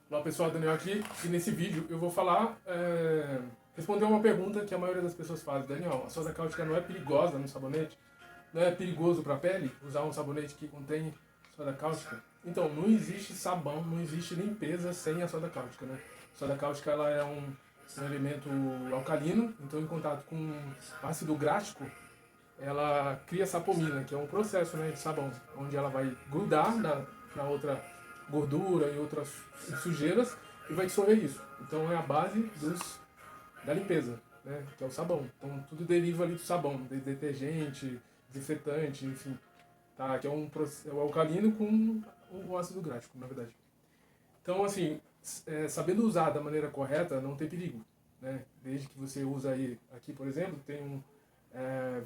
Olá pessoal, Daniel aqui, e nesse vídeo eu vou falar, responder uma pergunta que a maioria das pessoas faz. Daniel, a soda cáustica não é perigosa no sabonete? Não é perigoso para a pele usar um sabonete que contém soda cáustica? Então, não existe sabão, não existe limpeza sem a soda cáustica, né? A soda cáustica ela é um elemento alcalino, então em contato com ácido gráfico, ela cria sapomina, que é um processo, né, de sabão, onde ela vai grudar na outra gordura e outras sujeiras e vai dissolver isso. Então é a base da limpeza, né, que é o sabão. Então tudo deriva ali do sabão, de detergente, desinfetante, enfim. Tá, que é é o alcalino com o ácido gráfico, na verdade. Então, assim, sabendo usar da maneira correta, não tem perigo, né? Desde que você usa aí, aqui, por exemplo, tem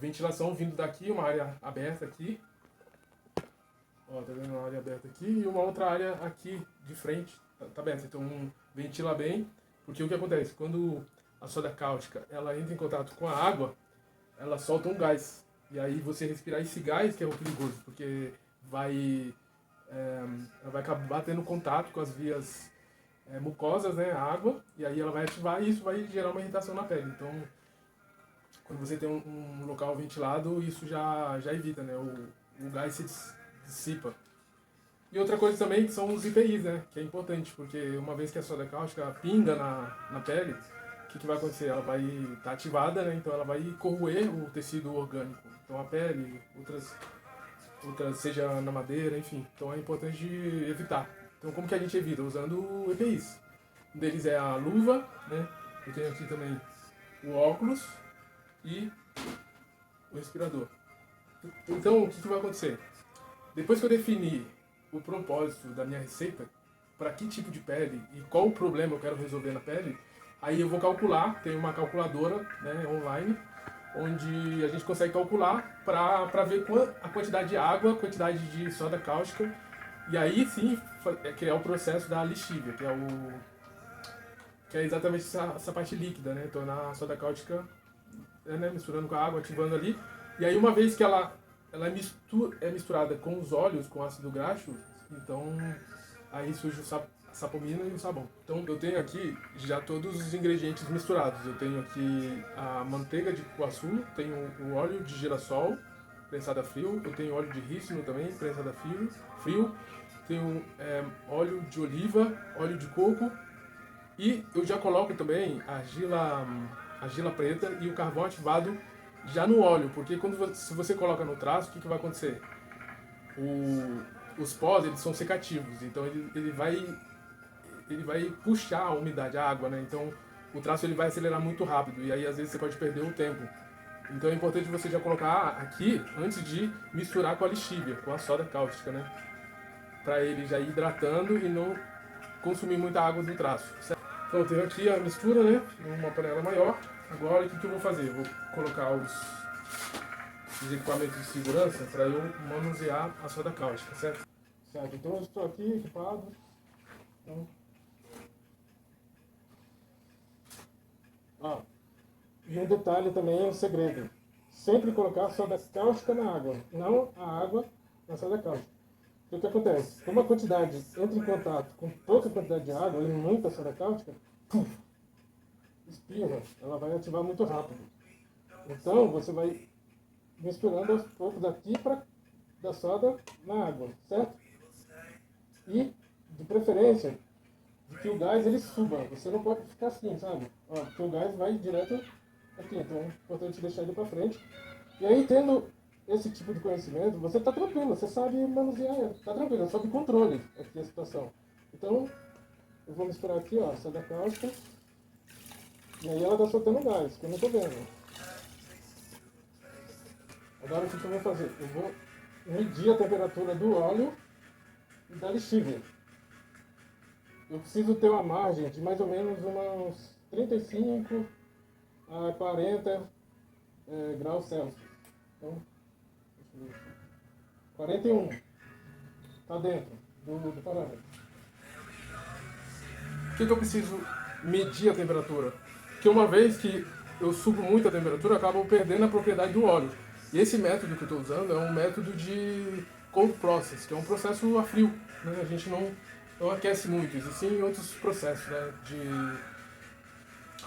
ventilação vindo daqui, uma área aberta aqui. Ó, tá vendo uma área aberta aqui e uma outra área aqui de frente, tá aberta. Então, ventila bem, porque o que acontece? Quando a soda cáustica, ela entra em contato com a água, ela solta um gás. E aí você respirar esse gás que é o perigoso, porque ela vai acabar tendo contato com as vias mucosas, né, a água, e aí ela vai ativar e isso vai gerar uma irritação na pele. Então, quando você tem um local ventilado, isso já evita, né, o gás se dissipa. E outra coisa também que são os EPIs, né, que é importante, porque uma vez que a soda cáustica pinga na pele, o que vai acontecer? Ela vai estar ativada, né, então ela vai corroer o tecido orgânico. Então a pele, outras seja na madeira, enfim. Então é importante evitar. Então como que a gente evita? Usando EPIs. Um deles é a luva, né? Eu tenho aqui também o óculos e o respirador. Então o que vai acontecer? Depois que eu definir o propósito da minha receita, para que tipo de pele e qual o problema eu quero resolver na pele, aí eu vou calcular, tem uma calculadora, né, online, onde a gente consegue calcular para ver a quantidade de água, a quantidade de soda cáustica, e aí sim criar o processo da lixívia, que é exatamente essa parte líquida, né? Tornar a soda cáustica, né, misturando com a água, ativando ali. E aí uma vez que ela é misturada com os óleos, com ácido graxo, então aí surge a sapomina e o sabão. Então eu tenho aqui já todos os ingredientes misturados. Eu tenho aqui a manteiga de cupuaçu, tenho o óleo de girassol prensado a frio, eu tenho óleo de rícino também prensado a frio, tenho óleo de oliva, óleo de coco e eu já coloco também a argila preta e o carvão ativado já no óleo, porque se você coloca no traço, o que vai acontecer? Os pós eles são secativos, então ele vai puxar a umidade, a água, né? Então o traço ele vai acelerar muito rápido e aí às vezes você pode perder o tempo. Então é importante você já colocar aqui antes de misturar com a lixívia, com a soda cáustica, né? Para ele já ir hidratando e não consumir muita água do traço. Certo? Então eu tenho aqui a mistura, né? Numa panela maior. Agora o que eu vou fazer? Eu vou colocar os equipamentos de segurança para eu manusear a soda cáustica, certo? Certo, então eu estou aqui equipado. Então, e um detalhe também, um segredo. Sempre colocar a soda cáustica na água, não a água na soda cáustica. Porque o que acontece? Como a quantidade entra em contato com pouca quantidade de água e muita soda cáustica, espirra, ela vai ativar muito rápido. Então você vai misturando aos poucos daqui para da soda na água, certo? E, de preferência, de que o gás ele suba. Você não pode ficar assim, sabe? Ó, porque o gás vai direto aqui, então é importante deixar ele para frente. E aí, tendo esse tipo de conhecimento, você tá tranquilo, você sabe manusear, tá tranquilo, é sob controle aqui a situação. Então, eu vou misturar aqui, ó, soda cáustica, e aí ela tá soltando gás, que eu não tô vendo. Agora o que eu vou fazer? Eu vou medir a temperatura do óleo e da lixívia. Eu preciso ter uma margem de mais ou menos uns 35 a 40 graus Celsius. Então, 41 está dentro do parâmetro. Por que eu preciso medir a temperatura? Porque uma vez que eu subo muito a temperatura, eu acabo perdendo a propriedade do óleo. E esse método que eu estou usando é um método de cold process, que é um processo a frio. Né? A gente não aquece muito, existem outros processos, né, de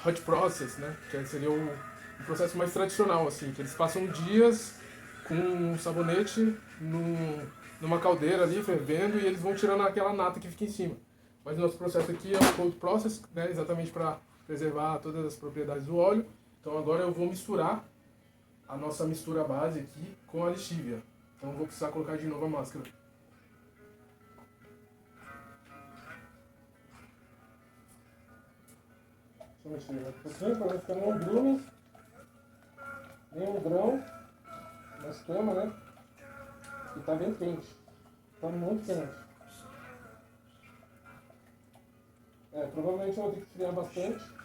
hot process, né, que seria o processo mais tradicional, assim, que eles passam dias com um sabonete numa caldeira ali, fervendo, e eles vão tirando aquela nata que fica em cima. Mas o nosso processo aqui é o cold process, né, exatamente para preservar todas as propriedades do óleo. Então agora eu vou misturar a nossa mistura base aqui com a lixívia. Então eu vou precisar colocar de novo a máscara. Deixa eu mexer um pouquinho para não ficar nem grumes, nem um grão na escama, né? E tá bem quente. Tá muito quente. Provavelmente eu vou ter que esfriar bastante.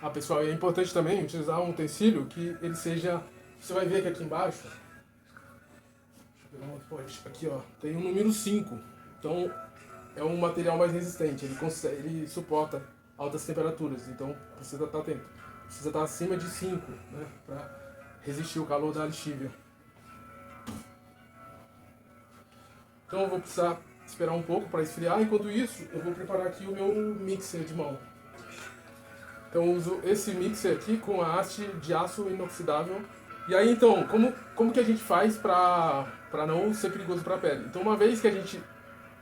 Ah, pessoal, é importante também utilizar um utensílio que ele seja... Você vai ver que aqui embaixo... Deixa eu pegar um pote. Aqui, ó, tem o número 5. Então, é um material mais resistente. Ele suporta altas temperaturas. Então, precisa estar atento. Precisa estar acima de 5, né? Para resistir o calor da lixívia. Então, eu vou precisar esperar um pouco para esfriar. Enquanto isso, eu vou preparar aqui o meu mixer de mão. Então eu uso esse mixer aqui com a haste de aço inoxidável. E aí então, como que a gente faz para não ser perigoso para a pele? Então uma vez que a gente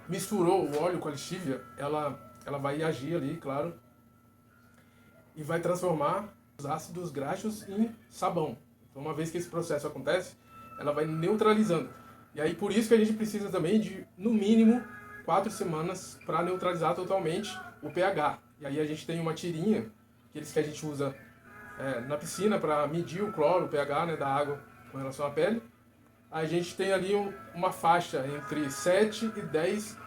misturou o óleo com a lixívia, ela vai agir ali, claro, e vai transformar os ácidos graxos em sabão. Então uma vez que esse processo acontece, ela vai neutralizando. E aí por isso que a gente precisa também de, no mínimo, 4 semanas para neutralizar totalmente o pH. E aí a gente tem uma tirinha aqueles que a gente usa na piscina para medir o cloro, o pH, né, da água com relação à pele. A gente tem ali uma faixa entre 7 e 10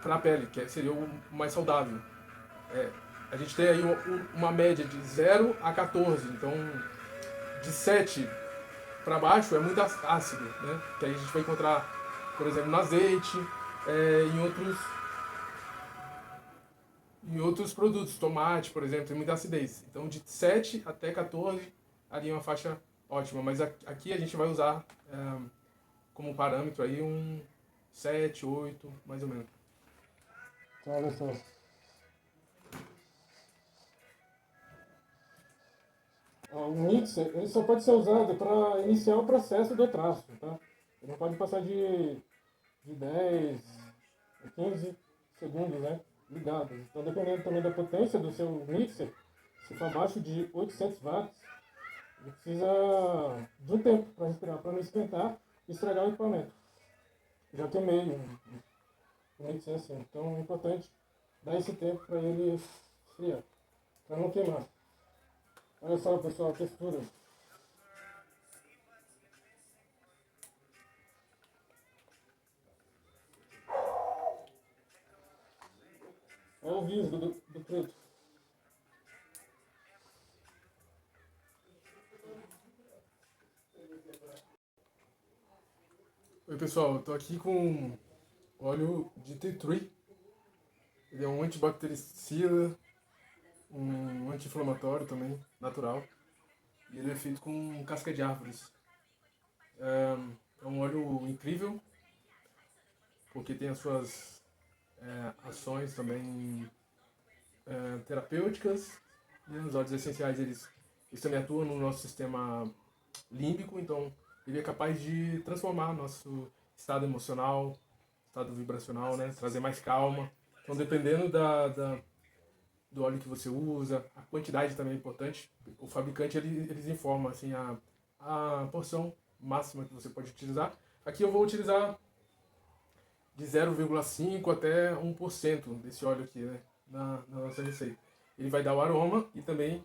para a pele, que seria o mais saudável. A gente tem aí uma média de 0 a 14, então de 7 para baixo é muito ácido, né, que a gente vai encontrar, por exemplo, no azeite, em outros produtos, tomate, por exemplo, tem muita acidez. Então, de 7 até 14, ali é uma faixa ótima. Mas aqui a gente vai usar como parâmetro aí um 7, 8, mais ou menos. Então, olha só. O mixer ele só pode ser usado para iniciar o processo do traço, tá? Ele não pode passar de 10 a 15 segundos, né? Ligados. Então, dependendo também da potência do seu mixer, se for abaixo de 800 watts, ele precisa de um tempo para respirar, para não esquentar e estragar o equipamento. Já queimei um mixer assim, então é importante dar esse tempo para ele esfriar, para não queimar. Olha só, pessoal, a textura. Olha o visgo do preto. Oi pessoal, eu tô aqui com óleo de tea tree. Ele é um antibactericida, um anti-inflamatório também, natural. E ele é feito com casca de árvores. É um óleo incrível, porque tem as suas ações também terapêuticas. E os óleos essenciais, eles também atuam no nosso sistema límbico, então ele é capaz de transformar nosso estado emocional, estado vibracional, né? Trazer mais calma. Então, dependendo do óleo que você usa, a quantidade também é importante. O fabricante, eles informam assim, a porção máxima que você pode utilizar. Aqui eu vou utilizar de 0,5 até 1% desse óleo aqui, né? Na nossa receita. Ele vai dar o aroma e também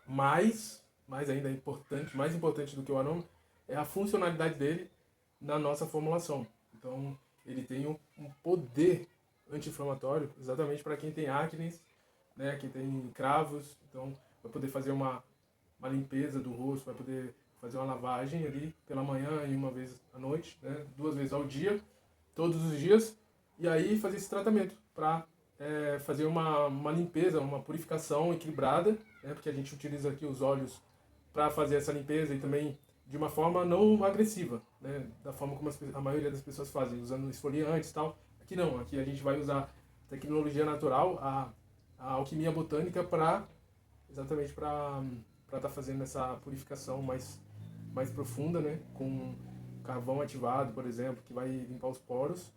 mais ainda importante, mais importante do que o aroma, é a funcionalidade dele na nossa formulação. Então, ele tem um poder anti-inflamatório, exatamente para quem tem acne, né, quem tem cravos. Então, vai poder fazer uma limpeza do rosto, vai poder fazer uma lavagem ali pela manhã e uma vez à noite, né, 2 vezes ao dia, todos os dias, e aí fazer esse tratamento para fazer uma limpeza, uma purificação equilibrada, né? Porque a gente utiliza aqui os óleos para fazer essa limpeza e também de uma forma não agressiva, né? Da forma como a maioria das pessoas fazem, usando esfoliantes e tal. Aqui não, aqui a gente vai usar tecnologia natural, a alquimia botânica exatamente para estar fazendo essa purificação mais profunda, né? Com carvão ativado, por exemplo, que vai limpar os poros,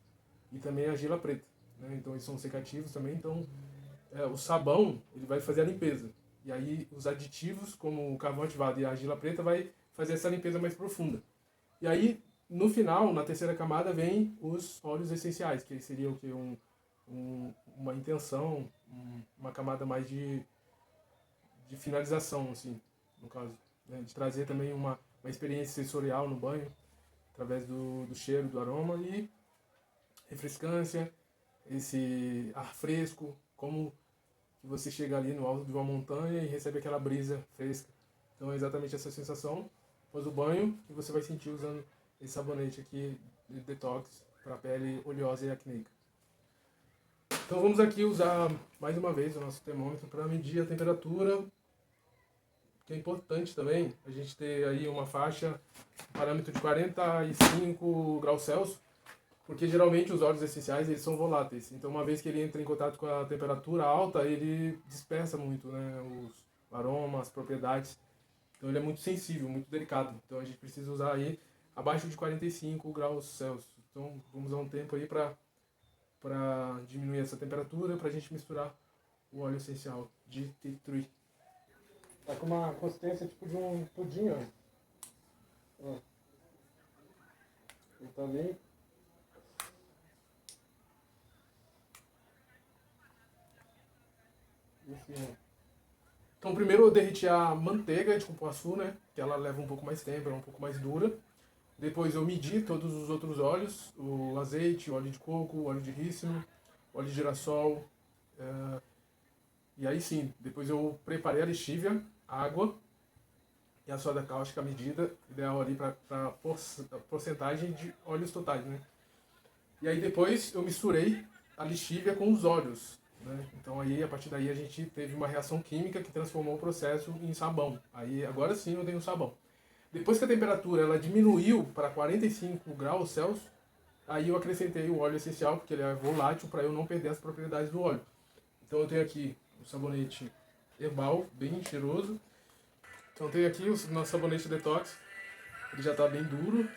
e também a argila preta, né? Então eles são secativos também, então o sabão ele vai fazer a limpeza. E aí os aditivos, como o carvão ativado e a argila preta, vai fazer essa limpeza mais profunda. E aí, no final, na terceira camada, vem os óleos essenciais, que seria o que? Uma intenção, uma camada mais de finalização, assim, no caso. Né? De trazer também uma experiência sensorial no banho, através do cheiro, do aroma e refrescância, esse ar fresco, como que você chega ali no alto de uma montanha e recebe aquela brisa fresca. Então é exatamente essa sensação após o banho que você vai sentir usando esse sabonete aqui de detox para a pele oleosa e acneica. Então vamos aqui usar mais uma vez o nosso termômetro para medir a temperatura, que é importante também a gente ter aí uma faixa, um parâmetro de 45 graus Celsius, porque geralmente os óleos essenciais eles são voláteis. Então uma vez que ele entra em contato com a temperatura alta, ele dispersa muito, né, os aromas, as propriedades. Então ele é muito sensível, muito delicado. Então a gente precisa usar aí abaixo de 45 graus Celsius. Então vamos dar um tempo aí para diminuir essa temperatura, para a gente misturar o óleo essencial de tea tree. Tá com uma consistência tipo de um pudim, ó. Ele tá bem. Enfim. Então primeiro eu derreti a manteiga de cupuaçu, né? Que ela leva um pouco mais tempo, ela é um pouco mais dura. Depois eu medi todos os outros óleos, o azeite, o óleo de coco, o óleo de rícino, o óleo de girassol. E aí sim, depois eu preparei a lexívia, água e a soda cáustica medida, ideal ali para a porcentagem de óleos totais, né? E aí depois eu misturei a lexívia com os óleos, né? Então aí a partir daí a gente teve uma reação química que transformou o processo em sabão. Aí agora sim eu tenho sabão. Depois que a temperatura ela diminuiu para 45 graus Celsius, aí eu acrescentei o óleo essencial, porque ele é volátil, para eu não perder as propriedades do óleo. Então eu tenho aqui o sabonete herbal, bem cheiroso. Então eu tenho aqui o nosso sabonete detox, ele já está bem duro.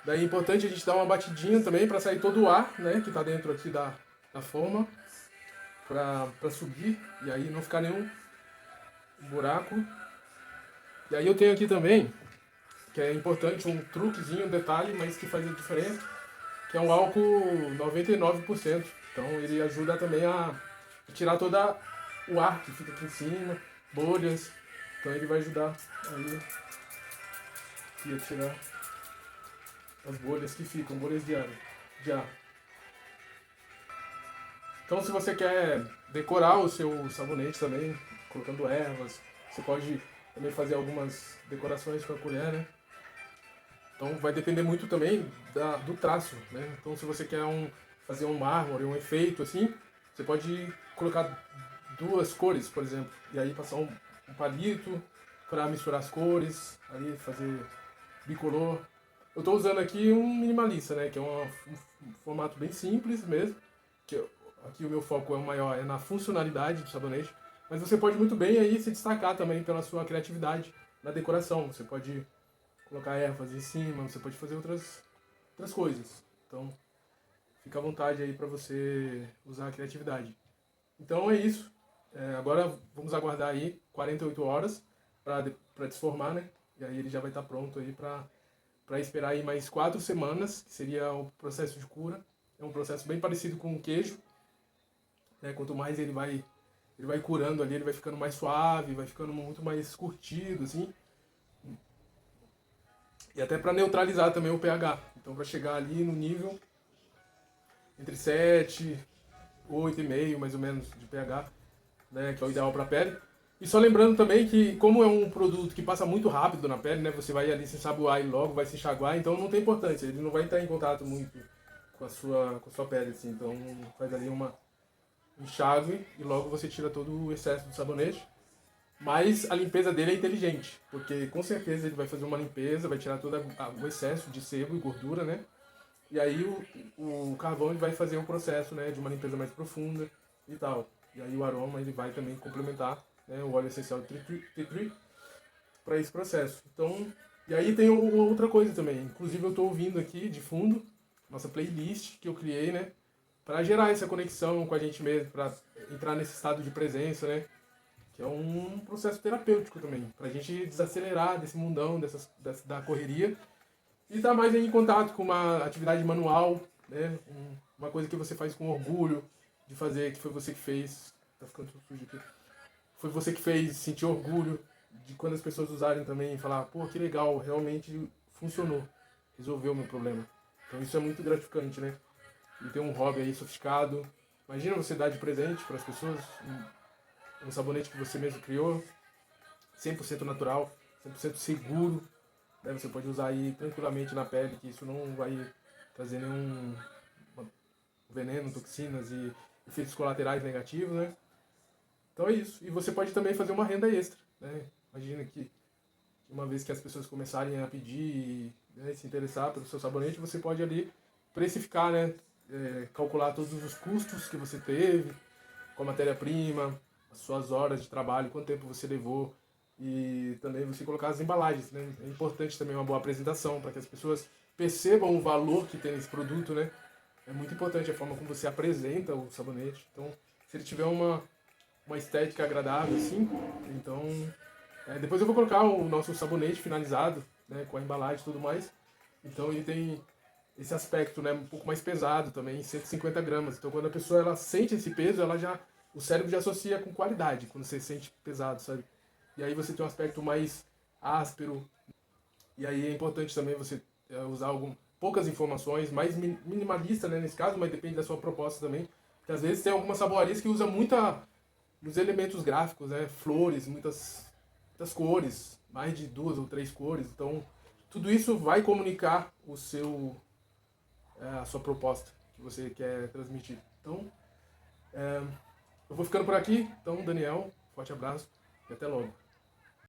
Daí é importante a gente dar uma batidinha também para sair todo o ar, né, que está dentro aqui da forma, para subir e aí não ficar nenhum buraco. E aí eu tenho aqui também, que é importante, um truquezinho, um detalhe, mas que faz a diferença, que é um álcool 99%. Então ele ajuda também a tirar todo o ar que fica aqui em cima, bolhas. Então ele vai ajudar aí a tirar as bolhas que ficam, bolhas de ar. Então se você quer decorar o seu sabonete também, colocando ervas, você pode também fazer algumas decorações com a colher, né? Então vai depender muito também do traço, né? Então se você quer fazer um mármore, um efeito assim, você pode colocar duas cores, por exemplo, e aí passar um palito para misturar as cores, aí fazer bicolor. Eu estou usando aqui um minimalista, né? Que é um formato bem simples mesmo, que aqui o meu foco é na funcionalidade do sabonete, mas você pode muito bem aí se destacar também pela sua criatividade na decoração. Você pode colocar ervas em cima, você pode fazer outras coisas. Então, fica à vontade aí para você usar a criatividade. Então é isso. Agora vamos aguardar aí 48 horas para desformar, né? E aí ele já vai estar pronto aí para esperar aí mais 4 semanas, que seria o processo de cura. É um processo bem parecido com o queijo, né? Quanto mais ele vai curando ali, ele vai ficando mais suave, vai ficando muito mais curtido, assim. E até para neutralizar também o pH. Então para chegar ali no nível entre 7, 8,5 mais ou menos de pH, né, que é o ideal para a pele. E só lembrando também que como é um produto que passa muito rápido na pele, né, você vai ali se ensaboar e logo vai se enxaguar, então não tem importância, ele não vai entrar em contato muito com a sua pele, assim, então faz ali uma enxágue e logo você tira todo o excesso do sabonete. Mas a limpeza dele é inteligente, porque com certeza ele vai fazer uma limpeza, vai tirar todo o excesso de sebo e gordura, né? E aí o carvão ele vai fazer um processo, né, de uma limpeza mais profunda e tal. E aí o aroma ele vai também complementar, né, o óleo essencial de tea tree para esse processo. Então, e aí tem outra coisa também. Inclusive eu estou ouvindo aqui de fundo nossa playlist que eu criei, né, para gerar essa conexão com a gente mesmo, para entrar nesse estado de presença, né, que é um processo terapêutico também, para a gente desacelerar desse mundão, da correria e estar mais em contato com uma atividade manual, né, uma coisa que você faz com orgulho de fazer, que foi você que fez. Tá ficando tudo sujo aqui. Foi você que fez, sentir orgulho de quando as pessoas usarem também e falar, pô, que legal, realmente funcionou, resolveu o meu problema. Então isso é muito gratificante, né? E ter um hobby aí sofisticado. Imagina você dar de presente para as pessoas um sabonete que você mesmo criou, 100% natural, 100% seguro. Né? Você pode usar aí tranquilamente na pele, que isso não vai trazer nenhum veneno, toxinas e efeitos colaterais negativos, né? Então é isso. E você pode também fazer uma renda extra, né? Imagina que uma vez que as pessoas começarem a pedir, né, se interessar pelo seu sabonete, você pode ali precificar, né? Calcular todos os custos que você teve com a matéria-prima, as suas horas de trabalho, quanto tempo você levou e também você colocar as embalagens, né? É importante também uma boa apresentação para que as pessoas percebam o valor que tem nesse produto, né? É muito importante a forma como você apresenta o sabonete. Então, se ele tiver uma estética agradável, assim, então... depois eu vou colocar o nosso sabonete finalizado, né, com a embalagem e tudo mais. Então ele tem esse aspecto, né, um pouco mais pesado também, 150 gramas. Então quando a pessoa ela sente esse peso, o cérebro já associa com qualidade, quando você sente pesado, sabe? E aí você tem um aspecto mais áspero. E aí é importante também você usar poucas informações, mais minimalista, né, nesse caso, mas depende da sua proposta também. Porque às vezes tem algumas saboarias que usam nos elementos gráficos, né, flores, muitas cores, mais de 2 ou 3 cores. Então, tudo isso vai comunicar a sua proposta que você quer transmitir. Então, eu vou ficando por aqui. Então, Daniel, forte abraço e até logo.